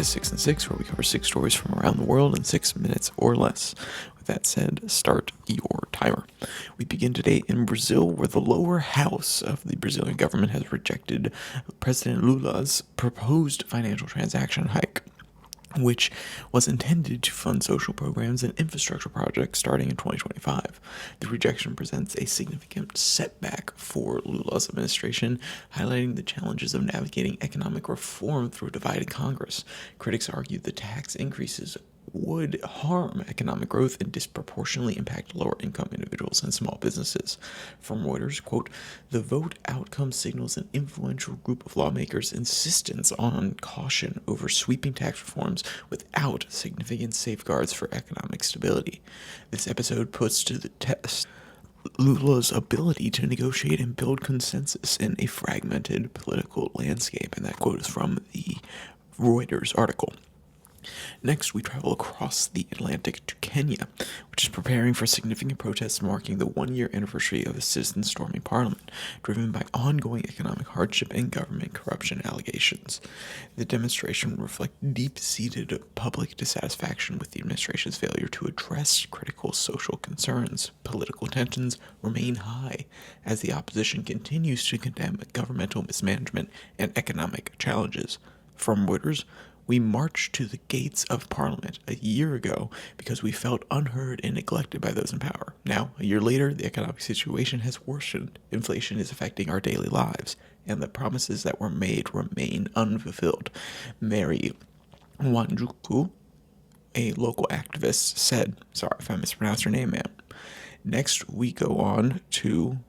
to 6 and 6, where we cover 6 stories from around the world in 6 minutes or less. With that said, start your timer. We begin today in Brazil, where the lower house of the Brazilian government has rejected President Lula's proposed financial transaction hike, which was intended to fund social programs and infrastructure projects starting in 2025. The rejection presents a significant setback for Lula's administration, highlighting the challenges of navigating economic reform through a divided Congress. Critics argue the tax increases would harm economic growth and disproportionately impact lower-income individuals and small businesses. From Reuters, quote, "The vote outcome signals an influential group of lawmakers' insistence on caution over sweeping tax reforms without significant safeguards for economic stability. This episode puts to the test Lula's ability to negotiate and build consensus in a fragmented political landscape." And that quote is from the Reuters article. Next, we travel across the Atlantic to Kenya, which is preparing for significant protests marking the one-year anniversary of the citizens storming parliament, driven by ongoing economic hardship and government corruption allegations. The demonstration reflects deep-seated public dissatisfaction with the administration's failure to address critical social concerns. Political tensions remain high as the opposition continues to condemn governmental mismanagement and economic challenges. From Reuters, "We marched to the gates of Parliament a year ago because we felt unheard and neglected by those in power. Now, a year later, the economic situation has worsened. Inflation is affecting our daily lives, and the promises that were made remain unfulfilled," Mary Wanjuku, a local activist, said. Sorry if I mispronounced her name, ma'am. Next, we go on to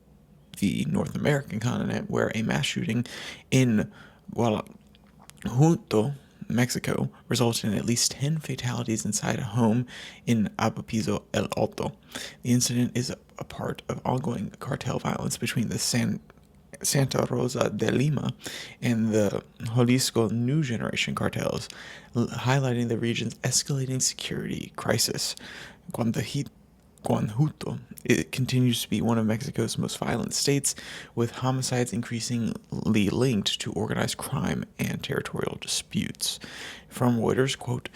the North American continent, where a mass shooting in Guanajuato, Mexico, resulted in at least 10 fatalities inside a home in Abapizo El Alto. The incident is a part of ongoing cartel violence between the Santa Rosa de Lima and the Jalisco New Generation cartels, highlighting the region's escalating security crisis. Guanajuato, it continues to be one of Mexico's most violent states, with homicides increasingly linked to organized crime and territorial disputes. From Reuters, quote,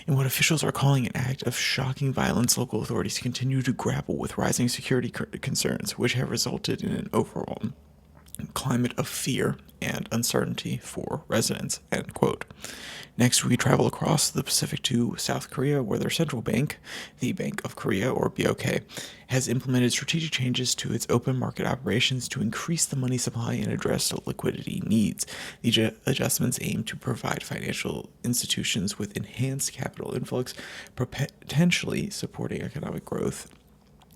"In what officials are calling an act of shocking violence, local authorities continue to grapple with rising security concerns, which have resulted in an overall climate of fear and uncertainty for residents," end quote. Next, we travel across the Pacific to South Korea, where their central bank, the Bank of Korea, or BOK, has implemented strategic changes to its open market operations to increase the money supply and address liquidity needs. The adjustments aim to provide financial institutions with enhanced capital influx, potentially supporting economic growth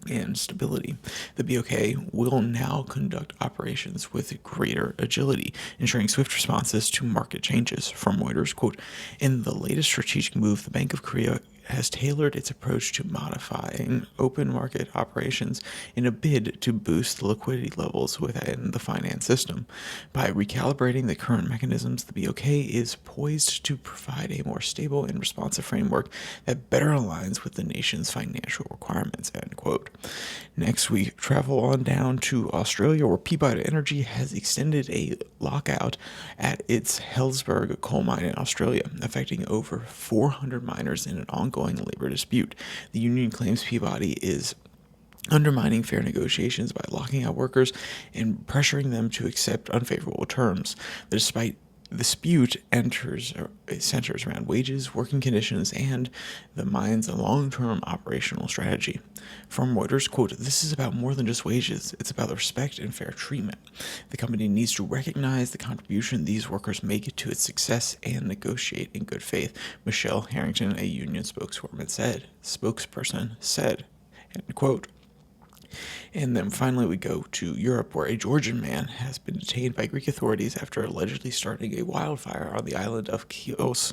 and stability. The BOK will now conduct operations with greater agility, ensuring swift responses to market changes. From Reuters, quote, "In the latest strategic move, the Bank of Korea has tailored its approach to modifying open market operations in a bid to boost the liquidity levels within the finance system. By recalibrating the current mechanisms, the BOK is poised to provide a more stable and responsive framework that better aligns with the nation's financial requirements," end quote. Next, we travel on down to Australia, where Peabody Energy has extended a lockout at its Hellsberg coal mine in Australia, affecting over 400 miners in an ongoing labor dispute. The union claims Peabody is undermining fair negotiations by locking out workers and pressuring them to accept unfavorable terms. The dispute centers around wages, working conditions, and the mine's long-term operational strategy. From Reuters, quote, "This is about more than just wages. It's about respect and fair treatment. The company needs to recognize the contribution these workers make to its success and negotiate in good faith," Michelle Harrington, a union spokesperson, said, end quote. And then finally we go to Europe, where a Georgian man has been detained by Greek authorities after allegedly starting a wildfire on the island of Chios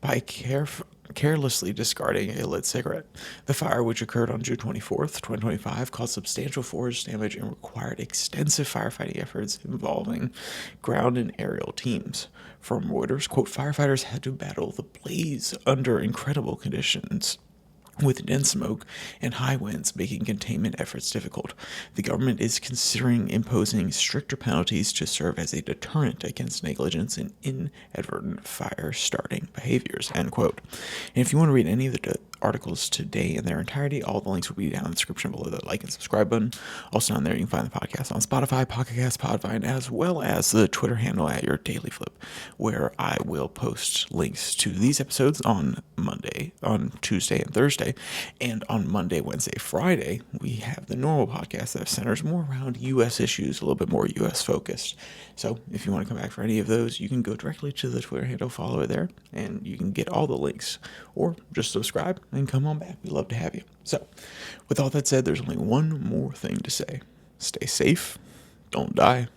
by carelessly discarding a lit cigarette. The fire, which occurred on June 24th, 2025, caused substantial forest damage and required extensive firefighting efforts involving ground and aerial teams. From Reuters, quote, "Firefighters had to battle the blaze under incredible conditions, with dense smoke and high winds making containment efforts difficult. The government is considering imposing stricter penalties to serve as a deterrent against negligence and inadvertent fire starting behaviors, end quote. And if you want to read any of the articles today in their entirety, all the links will be down in the description below the like and subscribe button. Also down there, you can find the podcast on Spotify, Pocket Cast, Podvine, as well as the Twitter handle at Your Daily Flip, where I will post links to these episodes on Tuesday and Thursday. And on Monday, Wednesday, Friday, we have the normal podcast that centers more around U.S. issues, a little bit more U.S. focused. So if you want to come back for any of those, you can go directly to the Twitter handle, follow it there, and you can get all the links. Or just subscribe and come on back. We'd love to have you. So with all that said, there's only one more thing to say. Stay safe. Don't die.